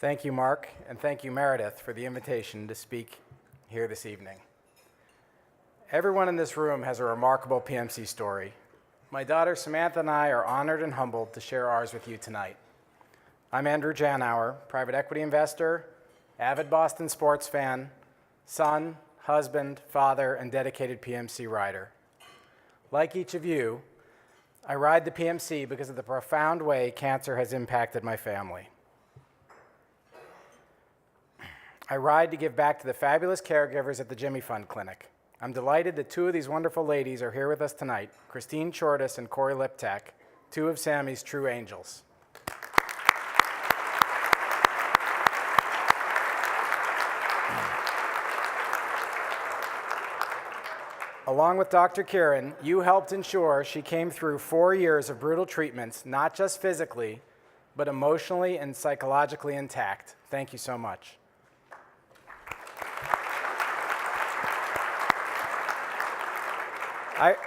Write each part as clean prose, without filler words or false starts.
Thank you, Mark, and thank you, Meredith, for the invitation to speak here this evening. Everyone in this room has a remarkable PMC story. My daughter Samantha and I are honored and humbled to share ours with you tonight. I'm Andrew Janower, private equity investor, avid Boston sports fan, son, husband, father, and dedicated PMC rider. Like each of you, I ride the PMC because of the profound way cancer has impacted my family. I ride to give back to the fabulous caregivers at the Jimmy Fund Clinic. I'm delighted that two of these wonderful ladies are here with us tonight, Christine Chortis and Corey Liptak, two of Sammy's true angels. Along with Dr. Kieran, you helped ensure she came through 4 years of brutal treatments, not just physically, but emotionally and psychologically intact. Thank you so much.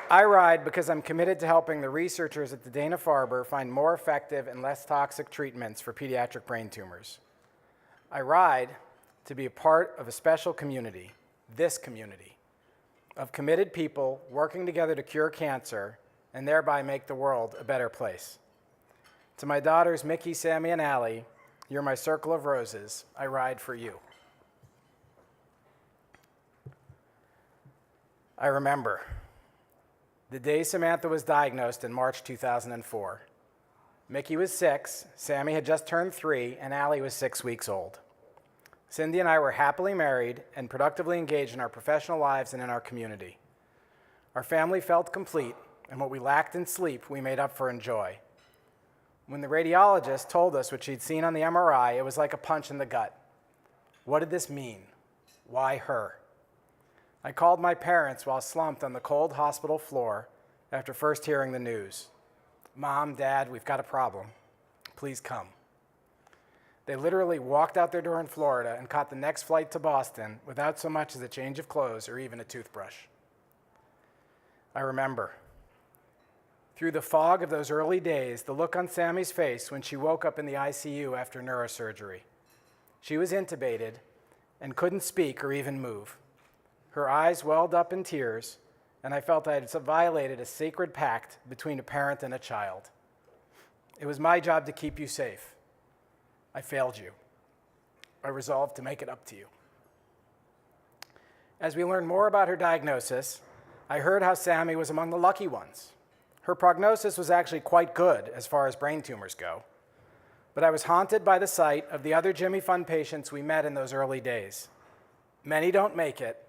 I ride because I'm committed to helping the researchers at the Dana-Farber find more effective and less toxic treatments for pediatric brain tumors. I ride to be a part of a special community, this community, of committed people working together to cure cancer and thereby make the world a better place. To my daughters, Mickey, Sammy, and Allie, you're my circle of roses. I ride for you. I remember the day Samantha was diagnosed in March 2004. Mickey was 6, Sammy had just turned 3, and Allie was 6 weeks old. Cindy and I were happily married and productively engaged in our professional lives and in our community. Our family felt complete, and what we lacked in sleep, we made up for in joy. When the radiologist told us what she'd seen on the MRI, it was like a punch in the gut. What did this mean? Why her? I called my parents while slumped on the cold hospital floor after first hearing the news. Mom, Dad, we've got a problem. Please come. They literally walked out their door in Florida and caught the next flight to Boston without so much as a change of clothes or even a toothbrush. I remember. Through the fog of those early days, the look on Sammy's face when she woke up in the ICU after neurosurgery. She was intubated and couldn't speak or even move. Her eyes welled up in tears, and I felt I had violated a sacred pact between a parent and a child. It was my job to keep you safe. I failed you. I resolved to make it up to you. As we learned more about her diagnosis, I heard how Sammy was among the lucky ones. Her prognosis was actually quite good as far as brain tumors go, but I was haunted by the sight of the other Jimmy Fund patients we met in those early days. Many don't make it,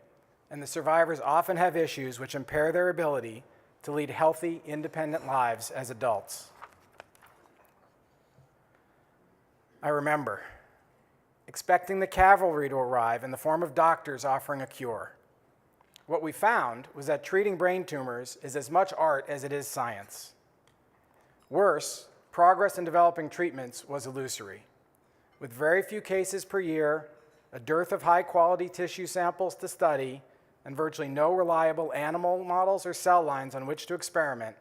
and the survivors often have issues which impair their ability to lead healthy, independent lives as adults. I remember expecting the cavalry to arrive in the form of doctors offering a cure. What we found was that treating brain tumors is as much art as it is science. Worse, progress in developing treatments was illusory. With very few cases per year, a dearth of high-quality tissue samples to study, and virtually no reliable animal models or cell lines on which to experiment,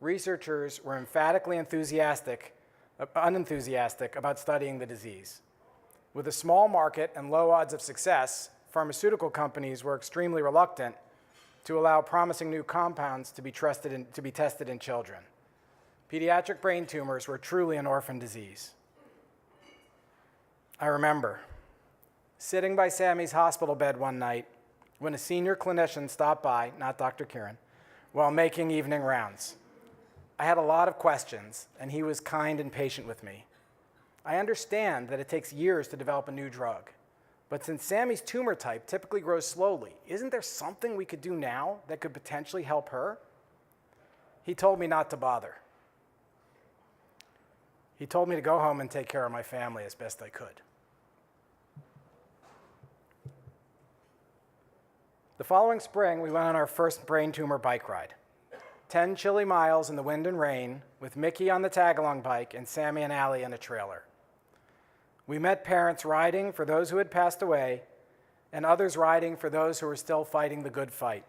researchers were emphatically unenthusiastic about studying the disease. With a small market and low odds of success, pharmaceutical companies were extremely reluctant to allow promising new compounds to be tested in children. Pediatric brain tumors were truly an orphan disease. I remember sitting by Sammy's hospital bed one night when a senior clinician stopped by, not Dr. Kieran, while making evening rounds. I had a lot of questions, and he was kind and patient with me. I understand that it takes years to develop a new drug, but since Sammy's tumor type typically grows slowly, isn't there something we could do now that could potentially help her? He told me not to bother. He told me to go home and take care of my family as best I could. The following spring, we went on our first brain tumor bike ride. 10 chilly miles in the wind and rain, with Mickey on the tag-along bike and Sammy and Allie in a trailer. We met parents riding for those who had passed away, and others riding for those who were still fighting the good fight.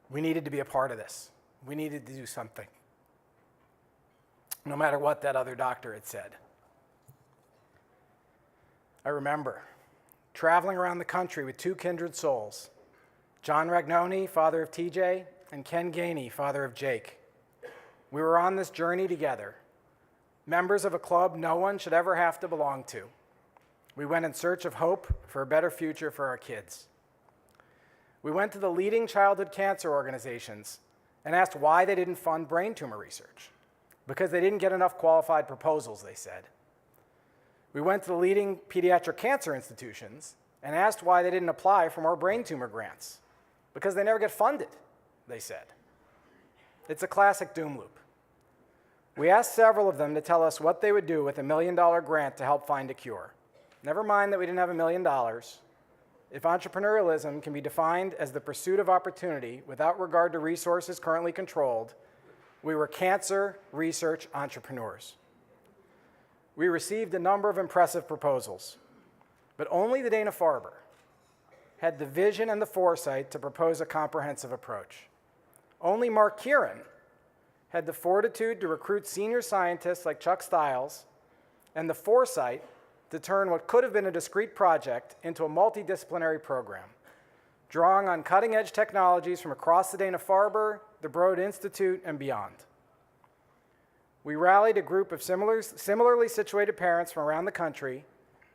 We needed to be a part of this. We needed to do something, no matter what that other doctor had said. I remember traveling around the country with two kindred souls, John Ragnoni, father of TJ, and Ken Gainey, father of Jake. We were on this journey together, members of a club no one should ever have to belong to. We went in search of hope for a better future for our kids. We went to the leading childhood cancer organizations and asked why they didn't fund brain tumor research. Because they didn't get enough qualified proposals, they said. We went to the leading pediatric cancer institutions and asked why they didn't apply for more brain tumor grants. Because they never get funded, they said. It's a classic doom loop. We asked several of them to tell us what they would do with a $1 million grant to help find a cure. Never mind that we didn't have $1 million. If entrepreneurialism can be defined as the pursuit of opportunity without regard to resources currently controlled, we were cancer research entrepreneurs. We received a number of impressive proposals, but only the Dana-Farber had the vision and the foresight to propose a comprehensive approach. Only Mark Kieran had the fortitude to recruit senior scientists like Chuck Stiles and the foresight to turn what could have been a discrete project into a multidisciplinary program, drawing on cutting-edge technologies from across the Dana-Farber, the Broad Institute, and beyond. We rallied a group of similarly situated parents from around the country,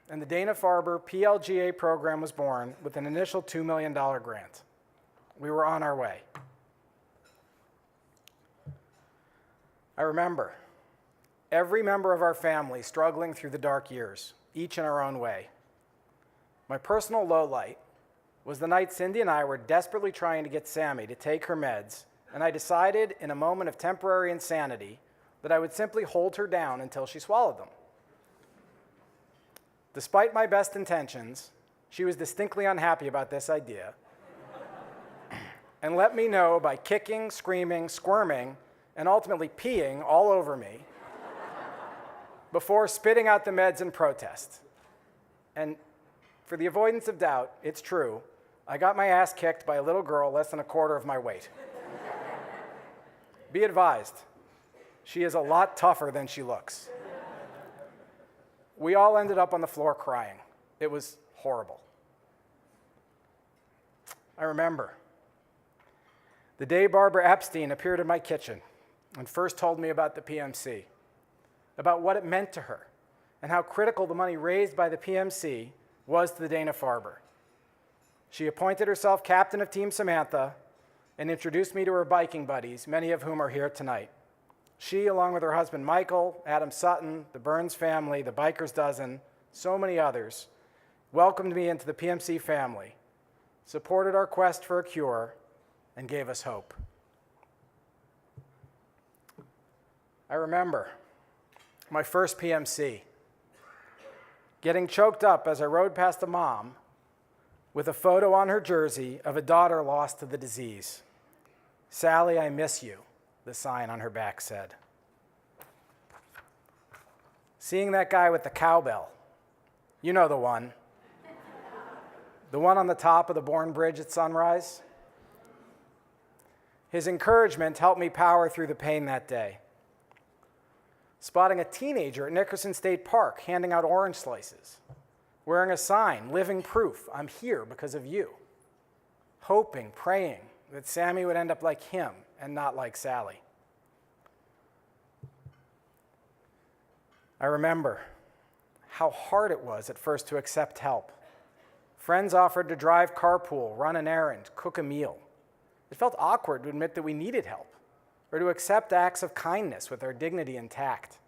and the Dana-Farber PLGA program was born with an initial $2 million grant. We were on our way. I remember every member of our family struggling through the dark years, each in our own way. My personal lowlight was the night Cindy and I were desperately trying to get Sammy to take her meds, and I decided in a moment of temporary insanity that I would simply hold her down until she swallowed them. Despite my best intentions, she was distinctly unhappy about this idea and let me know by kicking, screaming, squirming, and ultimately peeing all over me before spitting out the meds in protest. And for the avoidance of doubt, it's true, I got my ass kicked by a little girl less than a quarter of my weight. Be advised, she is a lot tougher than she looks. We all ended up on the floor crying. It was horrible. I remember the day Barbara Epstein appeared in my kitchen and first told me about the PMC, about what it meant to her, and how critical the money raised by the PMC was to the Dana-Farber. She appointed herself captain of Team Samantha and introduced me to her biking buddies, many of whom are here tonight. She, along with her husband Michael, Adam Sutton, the Burns family, the Bikers Dozen, so many others, welcomed me into the PMC family, supported our quest for a cure, and gave us hope. I remember my first PMC, getting choked up as I rode past a mom with a photo on her jersey of a daughter lost to the disease. "Sally, I miss you," the sign on her back said. Seeing that guy with the cowbell, you know the one on the top of the Bourne Bridge at sunrise. His encouragement helped me power through the pain that day. Spotting a teenager at Nickerson State Park handing out orange slices, wearing a sign, living proof, I'm here because of you. Hoping, praying that Sammy would end up like him and not like Sally. I remember how hard it was at first to accept help. Friends offered to drive carpool, run an errand, cook a meal. It felt awkward to admit that we needed help or to accept acts of kindness with our dignity intact.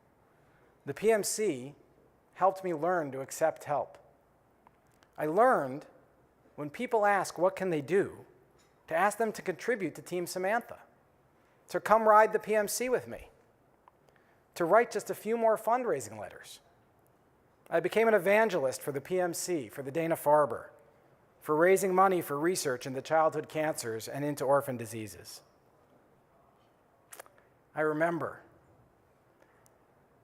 The PMC helped me learn to accept help. I learned when people ask what can they do, to ask them to contribute to Team Samantha, to come ride the PMC with me, to write just a few more fundraising letters. I became an evangelist for the PMC, for the Dana-Farber, for raising money for research into childhood cancers and into orphan diseases. I remember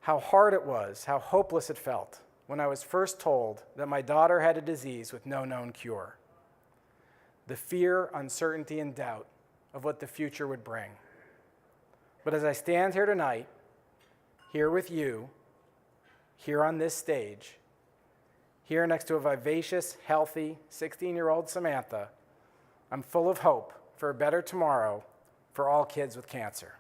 how hard it was, how hopeless it felt when I was first told that my daughter had a disease with no known cure. The fear, uncertainty, and doubt of what the future would bring. But as I stand here tonight, here with you, here on this stage, here next to a vivacious, healthy 16-year-old Samantha, I'm full of hope for a better tomorrow for all kids with cancer.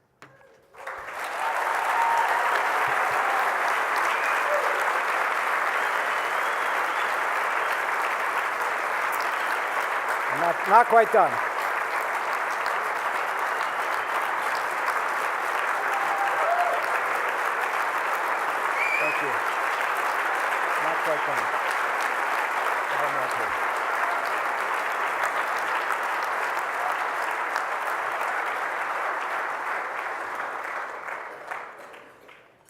I'm not quite done. Thank you. Not quite done. One more, please.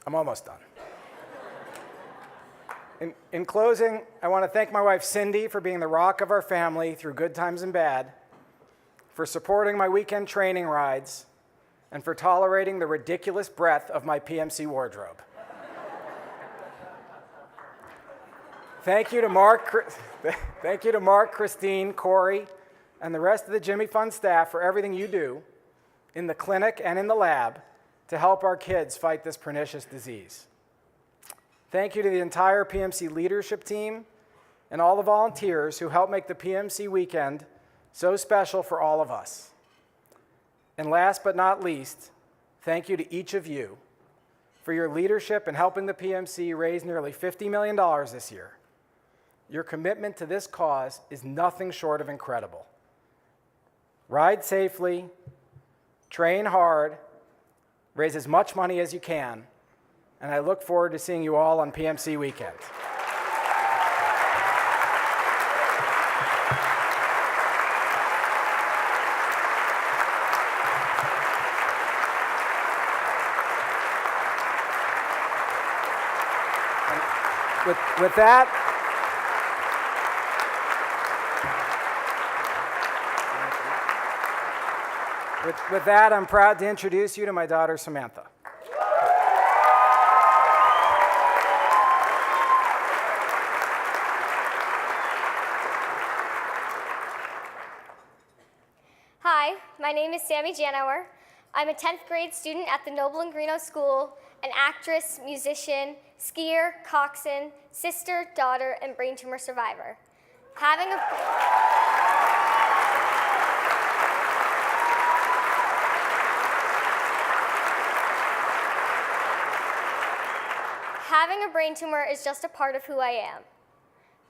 I'm almost done. In closing, I want to thank my wife Cindy for being the rock of our family through good times and bad, for supporting my weekend training rides, and for tolerating the ridiculous breadth of my PMC wardrobe. Thank you to Mark, Christine, Corey, and the rest of the Jimmy Fund staff for everything you do in the clinic and in the lab to help our kids fight this pernicious disease. Thank you to the entire PMC leadership team and all the volunteers who helped make the PMC weekend so special for all of us. And last but not least, thank you to each of you for your leadership in helping the PMC raise nearly $50 million this year. Your commitment to this cause is nothing short of incredible. Ride safely, train hard, raise as much money as you can, and I look forward to seeing you all on PMC weekend. With that, I'm proud to introduce you to my daughter, Samantha. Hi, my name is Samantha Janower. I'm a 10th grade student at the Noble and Greeno School, an actress, musician, skier, coxswain, sister, daughter, and brain tumor survivor. Having a brain tumor is just a part of who I am.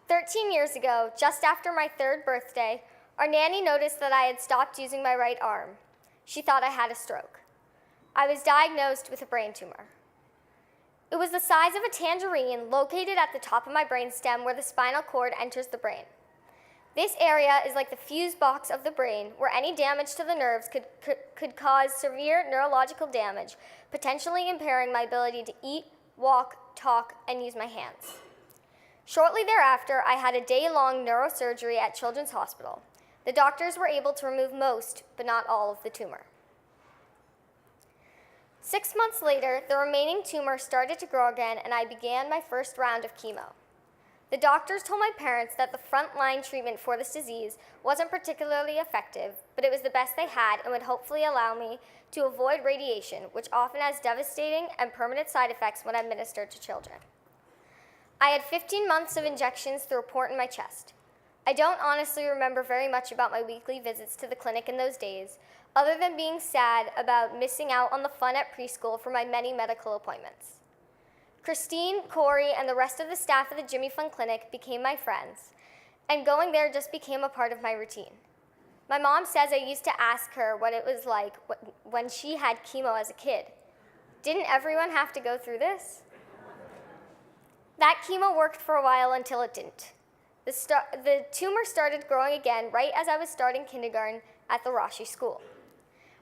13 years ago, just after my 3rd birthday, our nanny noticed that I had stopped using my right arm. She thought I had a stroke. I was diagnosed with a brain tumor. It was the size of a tangerine located at the top of my brainstem where the spinal cord enters the brain. This area is like the fuse box of the brain where any damage to the nerves could cause severe neurological damage, potentially impairing my ability to eat, walk, talk, and use my hands. Shortly thereafter, I had a day-long neurosurgery at Children's Hospital. The doctors were able to remove most, but not all, of the tumor. 6 months later, the remaining tumor started to grow again, and I began my first round of chemo. The doctors told my parents that the frontline treatment for this disease wasn't particularly effective, but it was the best they had and would hopefully allow me to avoid radiation, which often has devastating and permanent side effects when administered to children. I had 15 months of injections through a port in my chest. I don't honestly remember very much about my weekly visits to the clinic in those days, other than being sad about missing out on the fun at preschool for my many medical appointments. Christine, Corey, and the rest of the staff of the Jimmy Fund Clinic became my friends, and going there just became a part of my routine. My mom says I used to ask her what it was like when she had chemo as a kid. Didn't everyone have to go through this? That chemo worked for a while until it didn't. The tumor started growing again right as I was starting kindergarten at the Rashi school.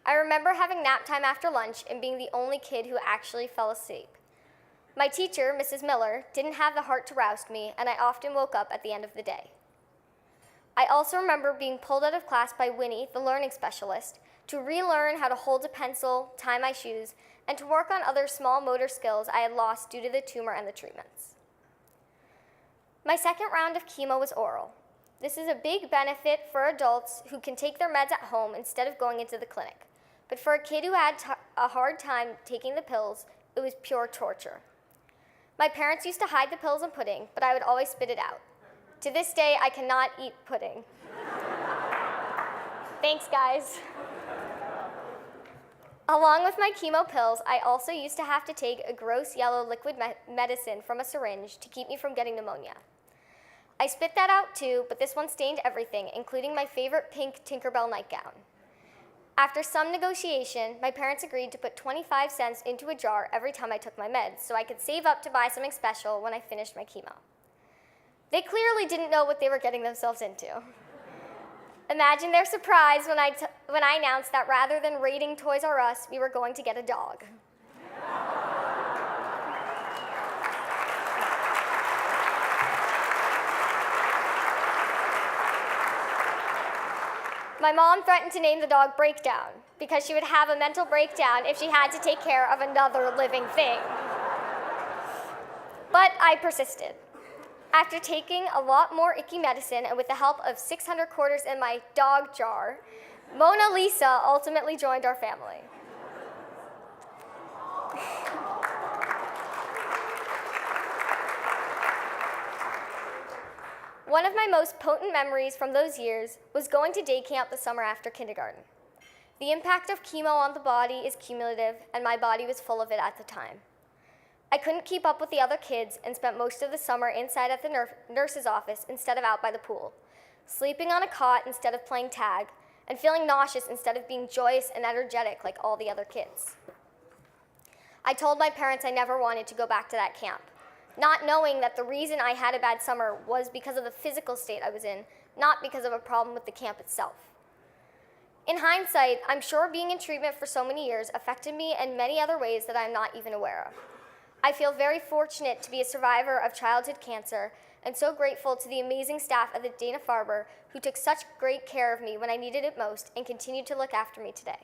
I remember having nap time after lunch and being the only kid who actually fell asleep. My teacher, Mrs. Miller, didn't have the heart to roust me, and I often woke up at the end of the day. I also remember being pulled out of class by Winnie, the learning specialist, to relearn how to hold a pencil, tie my shoes, and to work on other small motor skills I had lost due to the tumor and the treatments. My second round of chemo was oral. This is a big benefit for adults who can take their meds at home instead of going into the clinic. But for a kid who had a hard time taking the pills, it was pure torture. My parents used to hide the pills and pudding, but I would always spit it out. To this day, I cannot eat pudding. Thanks, guys. Along with my chemo pills, I also used to have to take a gross yellow liquid medicine from a syringe to keep me from getting pneumonia. I spit that out too, but this one stained everything, including my favorite pink Tinkerbell nightgown. After some negotiation, my parents agreed to put 25 cents into a jar every time I took my meds so I could save up to buy something special when I finished my chemo. They clearly didn't know what they were getting themselves into. Imagine their surprise when I announced that rather than raiding Toys R Us, we were going to get a dog. My mom threatened to name the dog Breakdown because she would have a mental breakdown if she had to take care of another living thing. But I persisted. After taking a lot more icky medicine and with the help of 600 quarters in my dog jar, Mona Lisa ultimately joined our family. One of my most potent memories from those years was going to day camp the summer after kindergarten. The impact of chemo on the body is cumulative, and my body was full of it at the time. I couldn't keep up with the other kids and spent most of the summer inside at the nurse's office instead of out by the pool, sleeping on a cot instead of playing tag, and feeling nauseous instead of being joyous and energetic like all the other kids. I told my parents I never wanted to go back to that camp, not knowing that the reason I had a bad summer was because of the physical state I was in, not because of a problem with the camp itself. In hindsight, I'm sure being in treatment for so many years affected me in many other ways that I'm not even aware of. I feel very fortunate to be a survivor of childhood cancer and so grateful to the amazing staff at the Dana-Farber who took such great care of me when I needed it most and continue to look after me today.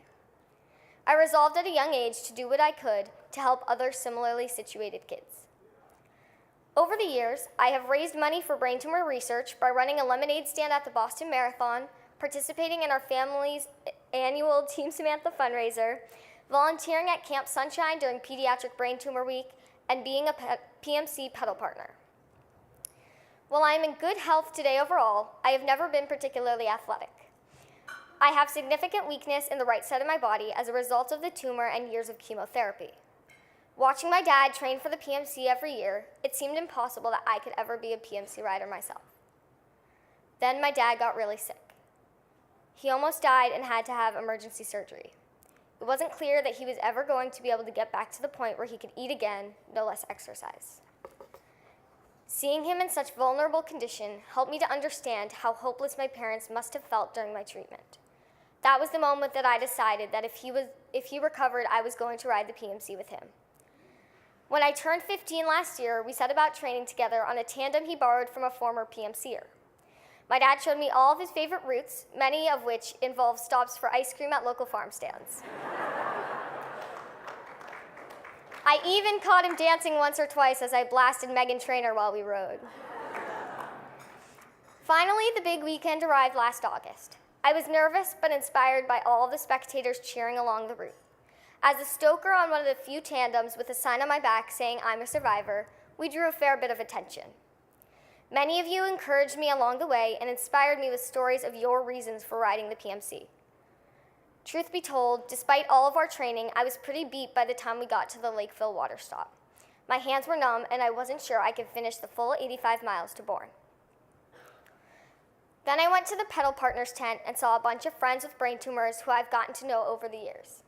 I resolved at a young age to do what I could to help other similarly situated kids. Over the years, I have raised money for brain tumor research by running a lemonade stand at the Boston Marathon, participating in our family's annual Team Samantha fundraiser, volunteering at Camp Sunshine during Pediatric Brain Tumor Week, and being a PMC pedal partner. While I am in good health today overall, I have never been particularly athletic. I have significant weakness in the right side of my body as a result of the tumor and years of chemotherapy. Watching my dad train for the PMC every year, it seemed impossible that I could ever be a PMC rider myself. Then my dad got really sick. He almost died and had to have emergency surgery. It wasn't clear that he was ever going to be able to get back to the point where he could eat again, no less exercise. Seeing him in such vulnerable condition helped me to understand how hopeless my parents must have felt during my treatment. That was the moment that I decided that if he recovered, I was going to ride the PMC with him. When I turned 15 last year, we set about training together on a tandem he borrowed from a former PMCer. My dad showed me all of his favorite routes, many of which involved stops for ice cream at local farm stands. I even caught him dancing once or twice as I blasted Meghan Trainor while we rode. Finally, the big weekend arrived last August. I was nervous but inspired by all of the spectators cheering along the route. As a stoker on one of the few tandems with a sign on my back saying I'm a survivor, we drew a fair bit of attention. Many of you encouraged me along the way and inspired me with stories of your reasons for riding the PMC. Truth be told, despite all of our training, I was pretty beat by the time we got to the Lakeville water stop. My hands were numb and I wasn't sure I could finish the full 85 miles to Bourne. Then I went to the pedal partners tent and saw a bunch of friends with brain tumors who I've gotten to know over the years.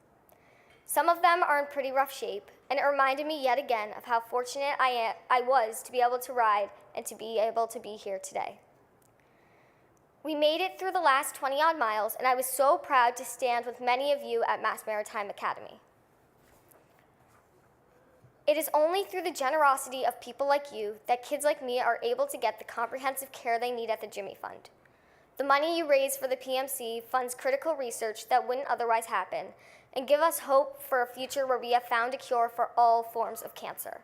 Some of them are in pretty rough shape, and it reminded me yet again of how fortunate I was to be able to ride and to be able to be here today. We made it through the last 20-odd miles, and I was so proud to stand with many of you at Mass Maritime Academy. It is only through the generosity of people like you that kids like me are able to get the comprehensive care they need at the Jimmy Fund. The money you raise for the PMC funds critical research that wouldn't otherwise happen, and give us hope for a future where we have found a cure for all forms of cancer.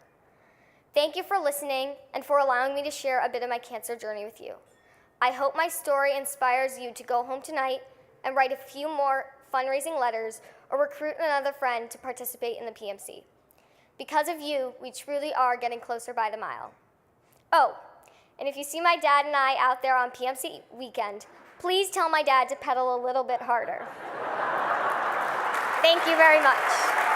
Thank you for listening and for allowing me to share a bit of my cancer journey with you. I hope my story inspires you to go home tonight and write a few more fundraising letters or recruit another friend to participate in the PMC. Because of you, we truly are getting closer by the mile. Oh, And if you see my dad and I out there on PMC weekend, please tell my dad to pedal a little bit harder. Thank you very much.